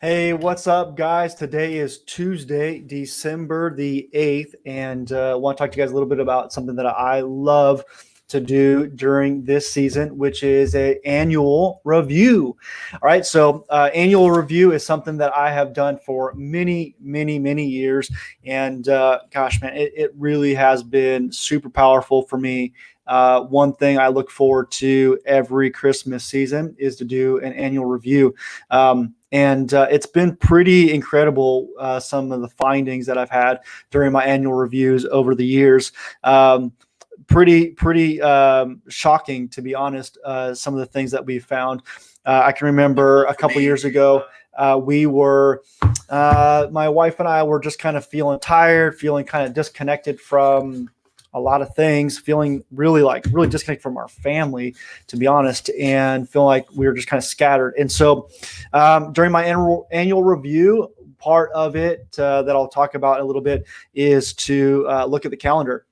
Hey, what's up, guys? Today is Tuesday, December the 8th, and I want to talk to you guys a little bit about something that I love to do during this season, which is an annual review. All right, so annual review is something that I have done for many, many, many years, and gosh, man, it really has been super powerful for me. One thing I look forward to every Christmas season is to do an annual review. And it's been pretty incredible, some of the findings that I've had during my annual reviews over the years. Pretty shocking, to be honest, some of the things that we found. I can remember a couple years ago, my wife and I were just kind of feeling tired, feeling kind of disconnected from a lot of things, feeling really disconnected from our family, to be honest, and feeling like we were just kind of scattered. And so during my annual review, part of it that I'll talk about in a little bit is to look at the calendar.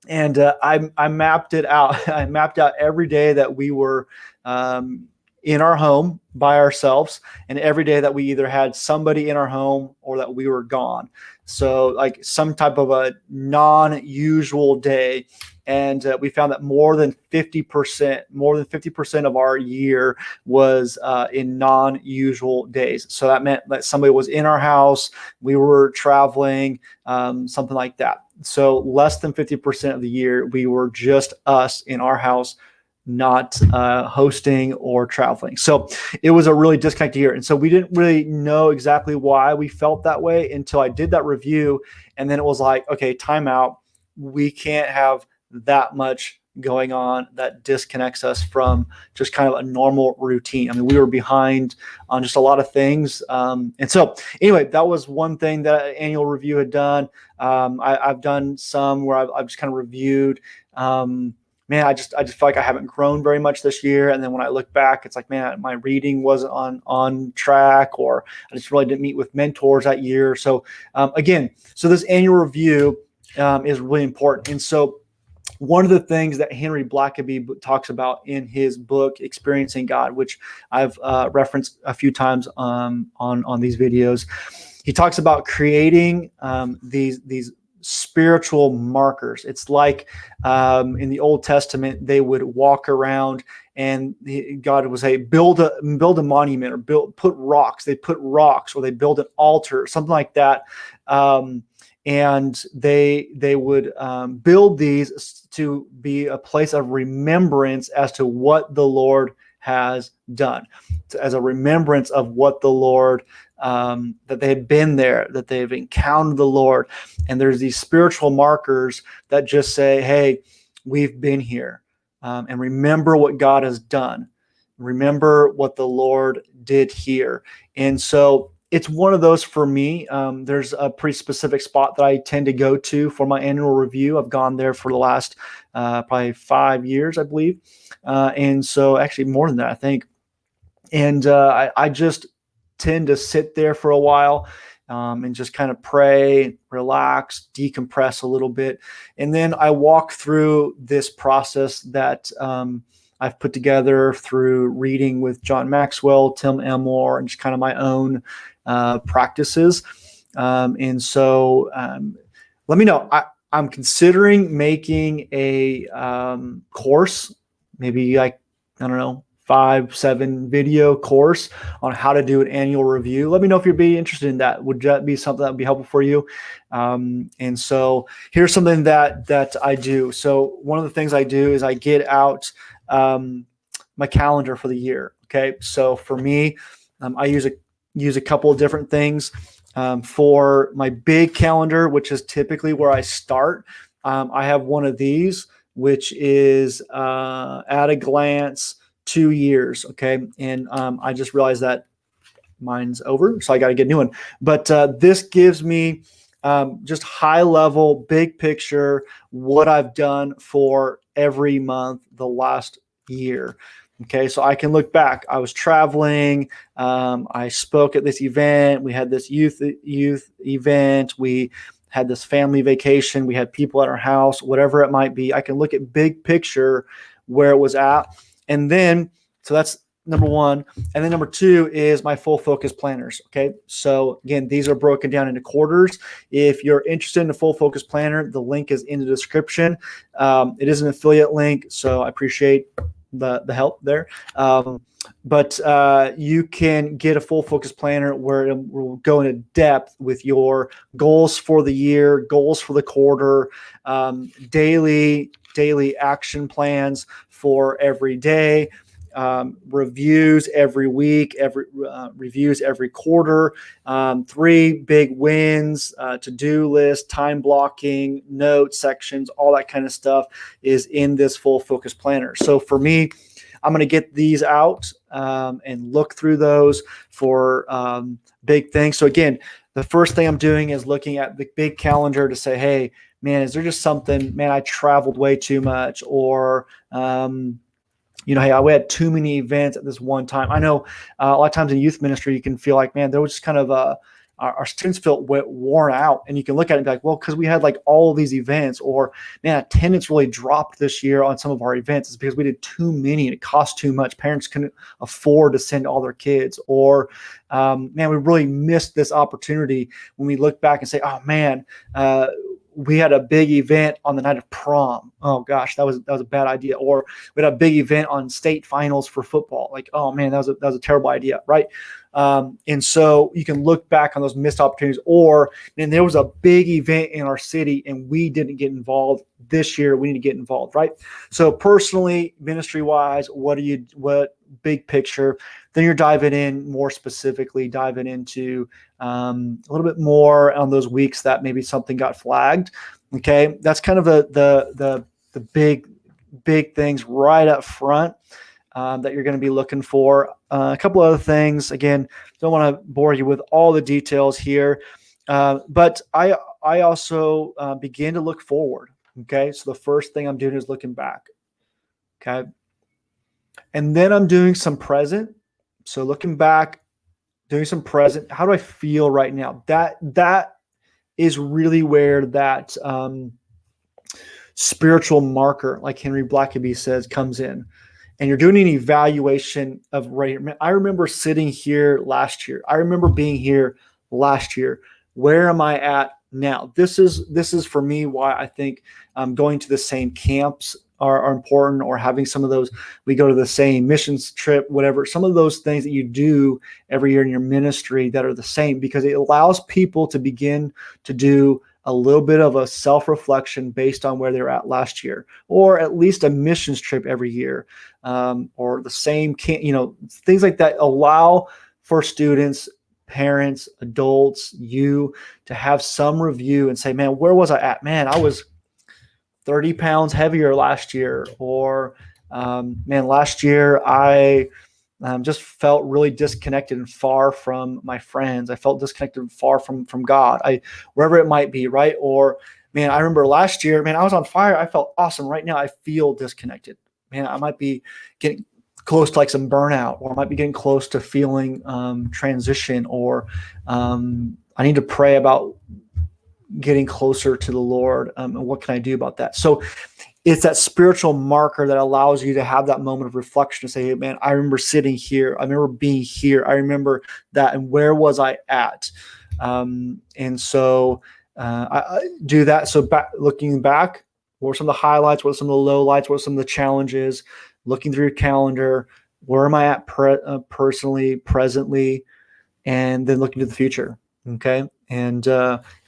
And I mapped it out. I mapped out every day that we were in our home by ourselves, and every day that we either had somebody in our home or that we were gone. So like some type of a non-usual day. And we found that more than 50% of our year was in non-usual days. So that meant that somebody was in our house, we were traveling, something like that. So less than 50% of the year, we were just us in our house, not hosting or traveling. So it was a really disconnected year. And so we didn't really know exactly why we felt that way until I did that review. And then it was like, okay, time out. We can't have that much going on that disconnects us from just kind of a normal routine. I mean, we were behind on just a lot of things. And so anyway, that was one thing that annual review had done. I've done some where I've just kind of reviewed, man, I just feel like I haven't grown very much this year. And then when I look back, it's like, man, my reading wasn't on track, or I just really didn't meet with mentors that year. So so this annual review is really important. And so one of the things that Henry Blackaby talks about in his book, Experiencing God, which I've referenced a few times on these videos, he talks about creating these spiritual markers. It's like in the Old Testament, they would walk around and God would say, build a monument, or put rocks. They put rocks, or they build an altar, something like that. And they would build these to be a place of remembrance as to what the Lord has done, as a remembrance of what the Lord, that they had been there, that they've encountered the Lord. And there's these spiritual markers that just say, hey, we've been here, and remember what God has done. Remember what the Lord did here. And so it's one of those for me. There's a pretty specific spot that I tend to go to for my annual review. I've gone there for the last probably 5 years, I believe. And so actually more than that, I think. And I just tend to sit there for a while and just kind of pray, relax, decompress a little bit. And then I walk through this process that I've put together through reading with John Maxwell, Tim Elmore, and just kind of my own practices. And so let me know. I'm considering making a course, maybe like, I don't know, 5-7 video course on how to do an annual review. Let me know if you'd be interested in that. Would that be something that would be helpful for you? And so here's something that I do. So one of the things I do is I get out my calendar for the year. Okay. So for me, I use a couple of different things. For my big calendar, which is typically where I start, I have one of these, which is at a glance 2 years. Okay. And I just realized that mine's over, so I got to get a new one. But this gives me just high level, big picture, what I've done for every month the last year. Okay, so I can look back. I was traveling. I spoke at this event. We had this youth event. We had this family vacation. We had people at our house, whatever it might be. I can look at big picture where it was at. And then, so that's number one. And then number two is my full focus planners. Okay. So again, these are broken down into quarters. If you're interested in a full focus planner, the link is in the description. It is an affiliate link, so I appreciate the help there. But you can get a full focus planner where it will go into depth with your goals for the year, goals for the quarter, daily action plans for every day, reviews every week, reviews every quarter, 3 big wins, to-do list, time blocking, notes, sections, all that kind of stuff is in this full focus planner. So for me, I'm going to get these out and look through those for big things. So again, the first thing I'm doing is looking at the big calendar to say, hey, man, is there just something, man, I traveled way too much, or, hey, we had too many events at this one time. I know a lot of times in youth ministry, you can feel like, man, there was just kind of our students felt worn out, and you can look at it and be like, well, because we had like all of these events, or man, attendance really dropped this year on some of our events. It's because we did too many and it cost too much. Parents couldn't afford to send all their kids, or man, we really missed this opportunity when we look back and say, oh man, we had a big event on the night of prom. Oh gosh, that was a bad idea. Or we had a big event on state finals for football. Like, oh man, that was a terrible idea, right? And so you can look back on those missed opportunities. Or then there was a big event in our city and we didn't get involved this year. We need to get involved, right? So personally, ministry wise, what big picture? Then you're diving in more specifically, diving into a little bit more on those weeks that maybe something got flagged. Okay, that's kind of the big things right up front that you're going to be looking for. A couple other things. Again, don't want to bore you with all the details here, but I also begin to look forward. Okay, so the first thing I'm doing is looking back. Okay, and then I'm doing some present. So looking back, doing some present. How do I feel right now? That is really where that spiritual marker, like Henry Blackaby says, comes in. And you're doing an evaluation of right. I remember sitting here last year. I remember being here last year. Where am I at now? This is for me why I think going to the same camps are important, or having some of those, we go to the same missions trip, whatever, some of those things that you do every year in your ministry that are the same, because it allows people to begin to do a little bit of a self-reflection based on where they're at last year, or at least a missions trip every year, or the same things like that allow for students, parents, adults, you to have some review and say, man, where was I at? Man, I was 30 pounds heavier last year, or man, last year I just felt really disconnected and far from my friends. I felt disconnected and far from God, wherever it might be, right? Or man, I remember last year, man, I was on fire. I felt awesome. Right now I feel disconnected. Man, I might be getting close to like some burnout, or I might be getting close to feeling transition, or I need to pray about getting closer to the Lord, and what can I do about that? So it's that spiritual marker that allows you to have that moment of reflection to say, hey, man, I remember sitting here. I remember being here. I remember that. And where was I at? And so I do that. So looking back, what were some of the highlights? What were some of the lowlights? What were some of the challenges? Looking through your calendar, where am I at personally, presently, and then looking to the future. Okay. And if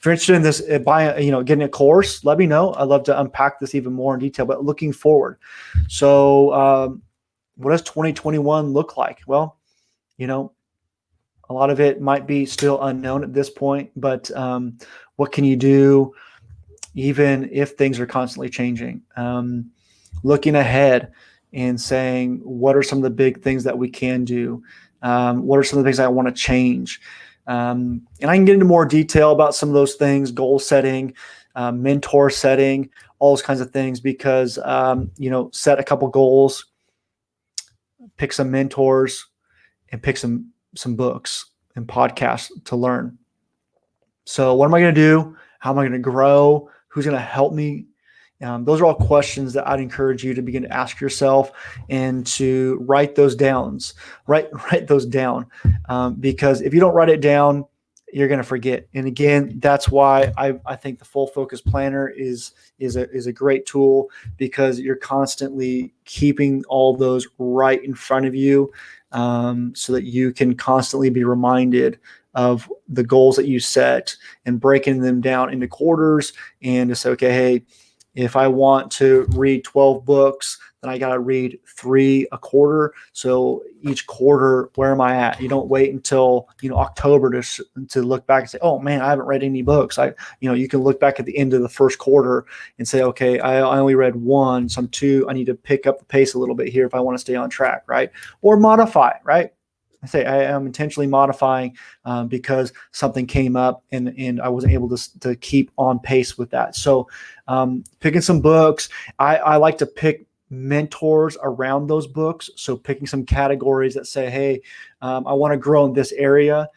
you're interested in this, getting a course, let me know. I'd love to unpack this even more in detail, but looking forward. So what does 2021 look like? Well, a lot of it might be still unknown at this point, but what can you do even if things are constantly changing? Looking ahead and saying, what are some of the big things that we can do? What are some of the things I want to change? And I can get into more detail about some of those things, goal setting, mentor setting, all those kinds of things, because, set a couple goals, pick some mentors, and pick some books and podcasts to learn. So what am I going to do? How am I going to grow? Who's going to help me Those are all questions that I'd encourage you to begin to ask yourself and to write those downs. Write those down, because if you don't write it down, you're going to forget. And again, that's why I think the Full Focus Planner is a great tool, because you're constantly keeping all those right in front of you, so that you can constantly be reminded of the goals that you set and breaking them down into quarters, and to say, okay, hey, if I want to read 12 books, then I got to read 3 a quarter. So each quarter, where am I at? You don't wait until, October to look back and say, oh man, I haven't read any books. You can look back at the end of the first quarter and say, okay, I only read 1, so I'm 2. I need to pick up the pace a little bit here if I want to stay on track, right? Or modify, right? I say I am intentionally modifying, because something came up and I wasn't able to keep on pace with that. So picking some books, I like to pick mentors around those books. So picking some categories that say, hey, I want to grow in this area,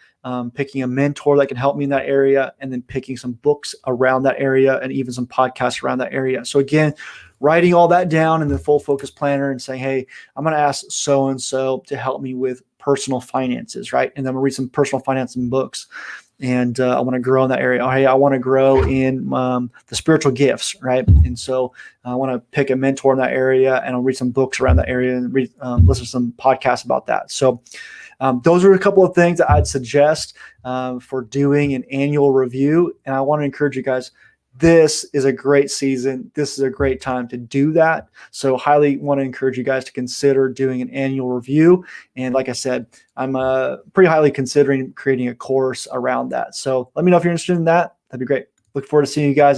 picking a mentor that can help me in that area, and then picking some books around that area and even some podcasts around that area. So again, writing all that down in the Full Focus Planner and saying, hey, I'm going to ask so-and-so to help me with personal finances, right? And then I'm going to read some personal financing books. And I want to grow in that area. Oh, hey, I want to grow in the spiritual gifts, right? And so I want to pick a mentor in that area, and I'll read some books around that area and listen to some podcasts about that. So those are a couple of things that I'd suggest for doing an annual review. And I want to encourage you guys, this is a great season. This is a great time to do that. So highly want to encourage you guys to consider doing an annual review. And like I said, I'm pretty highly considering creating a course around that. So let me know if you're interested in that. That'd be great. Look forward to seeing you guys again.